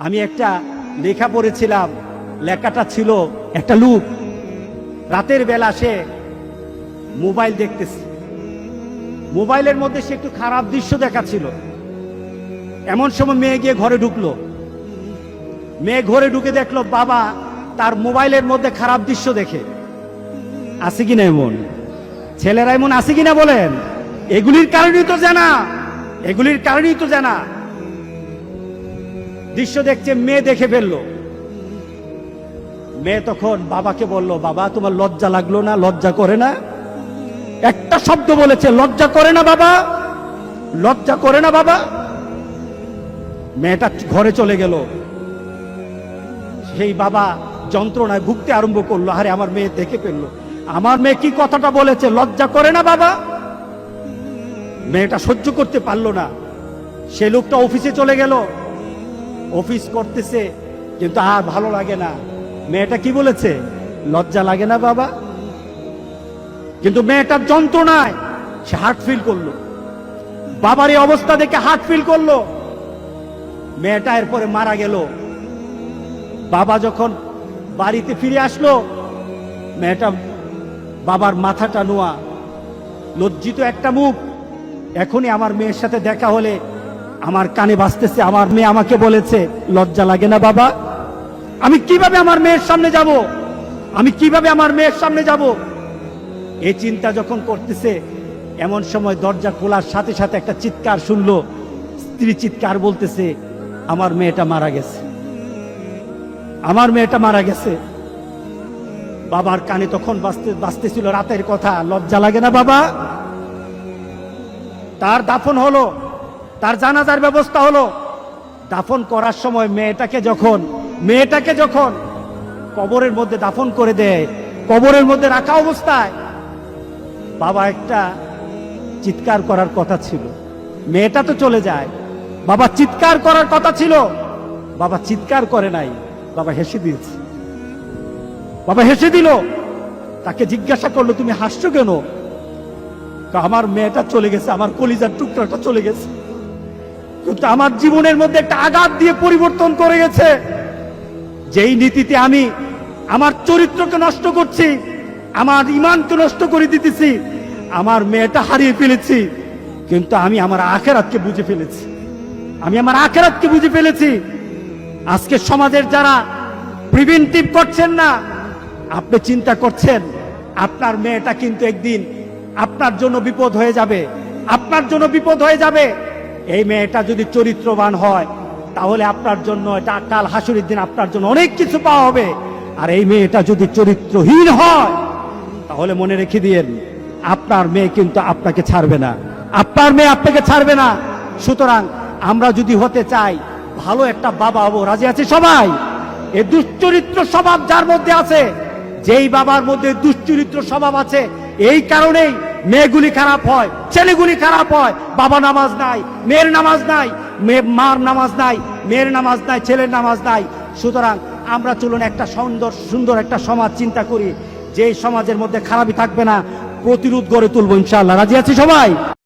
আমি একটা লেখা পড়েছিলাম, লেখাটা ছিল একটা লোক রাতের বেলা সে মোবাইল দেখতেছে, মোবাইলের মধ্যে সে একটু খারাপ দৃশ্য দেখাচ্ছিল। এমন সময় মেয়ে গিয়ে ঘরে ঢুকলো, মেয়ে ঘরে ঢুকে দেখলো বাবা তার মোবাইলের মধ্যে খারাপ দৃশ্য দেখে। আছে কিনা এমন ছেলেরা, এমন আছে কিনা বলেন? এগুলির কারণেই তো জানা, এগুলির কারণেই তো জানা দৃশ্য দেখছে, মেয়ে দেখে ফেললো। মেয়ে তখন বাবাকে বলল, বাবা তোমার লজ্জা লাগলো না? লজ্জা করে না? একটা শব্দ বলেছে, লজ্জা করে না বাবা, লজ্জা করে না বাবা। মেয়েটা ঘরে চলে গেল। সেই বাবা যন্ত্রণায় ভুগতে আরম্ভ করলো, আরে আমার মেয়ে দেখে ফেললো, আমার মেয়ে কি কথাটা বলেছে, লজ্জা করে না বাবা। মেয়েটা সহ্য করতে পারলো না, সে লোকটা অফিসে চলে গেল, অফিস করতেছে, কিন্তু আর ভালো লাগে না। মেয়েটা কি বলেছে, লজ্জা লাগে না বাবা। কিন্তু মেয়েটার যন্ত্রণায় সে হার্ট ফিল করলো, বাবার এই অবস্থা দেখে হার্ট ফিল করলো। মেয়েটা এরপরে মারা গেল। বাবা যখন বাড়িতে ফিরে আসলো, মেয়েটা বাবার মাথাটা নোয়া, লজ্জিত একটা মুখ। এখনই আমার মেয়ের সাথে দেখা হলে আমার কানে বাজতেছে, আমার মেয়ে আমাকে বলেছে লজ্জা লাগে না বাবা। আমি কিভাবে আমার মেয়ের সামনে যাব, আমি কিভাবে আমার মেয়ের সামনে যাব? এই চিন্তা যখন করতেছে, এমন সময় দরজা খোলার সাথে সাথে একটা চিৎকার শুনলো। স্ত্রী চিৎকার বলতেছে, আমার মেয়েটা মারা গেছে, আমার মেয়েটা মারা গেছে। বাবার কানে তখন বাজতেছিল রাতের কথা, লজ্জা লাগে না বাবা। তার দাফন হলো, তার জানাজার ব্যবস্থা হলো। দাফন করার সময় মেয়েটাকে যখন কবরের মধ্যে দাফন করে দেয়, কবরের মধ্যে রাখা অবস্থায় বাবা একটা চিৎকার করার কথা ছিল, মেয়েটা তো চলে যায়, বাবা চিৎকার করার কথা ছিল, বাবা চিৎকার করে নাই, বাবা হেসে দিয়েছে। বাবা হেসে দিল। তাকে জিজ্ঞাসা করলো, তুমি হাসছো কেন? আমার মেয়েটা চলে গেছে, আমার কলিজার টুকরাটা চলে গেছে, কিন্তু আমার জীবনের মধ্যে একটা আঘাত দিয়ে পরিবর্তন করে গেছে। যেই নীতিতে আমি আমার চরিত্রকে নষ্ট করছি, আমার ঈমানকে নষ্ট করে দিতেছি, আমার মেয়েটা হারিয়ে ফেলেছি, কিন্তু আমি আমার আখিরাতকে বুঝে ফেলেছি, আমি আমার আখিরাতকে বুঝে ফেলেছি। আজকে সমাজের যারা প্রিভেন্টিভ করছেন না, আপনি চিন্তা করছেন আপনার মেয়েটা কিন্তু একদিন আপনার জন্য বিপদ হয়ে যাবে, আপনার জন্য বিপদ হয়ে যাবে। এই মেয়েটা যদি চরিত্রবান হয়, তাহলে আপনার জন্য এটা কাল হাসুরের দিন আপনার জন্য অনেক কিছু পাওয়া হবে। আর এই মেয়েটা যদি চরিত্রহীন হয়, তাহলে মনে রেখে দিয়েন, আপনার মেয়ে কিন্তু আপনাকে ছাড়বে না, আপনার মেয়ে আপনাকে ছাড়বে না। সুতরাং আমরা যদি হতে চাই ভালো একটা বাবা হবো, রাজি আছে সবাই? এই দুশ্চরিত্র স্বভাব যার মধ্যে আছে, যেই বাবার মধ্যে দুশ্চরিত্র স্বভাব আছে, এই কারণেই মেয়েগুলি খারাপ হয়, ছেলেগুলি খারাপ হয়। বাবা নামাজ নাই, মেয়ের নামাজ নাই, মার নামাজ নাই, মেয়ের নামাজ নাই, ছেলের নামাজ নাই। সুতরাং আমরা চলুন একটা সুন্দর একটা সমাজ চিন্তা করি, যে সমাজের মধ্যে খারাপই থাকবে না, প্রতিরোধ গড়ে তুলবো ইনশাআল্লাহ। রাজি আছি সবাই?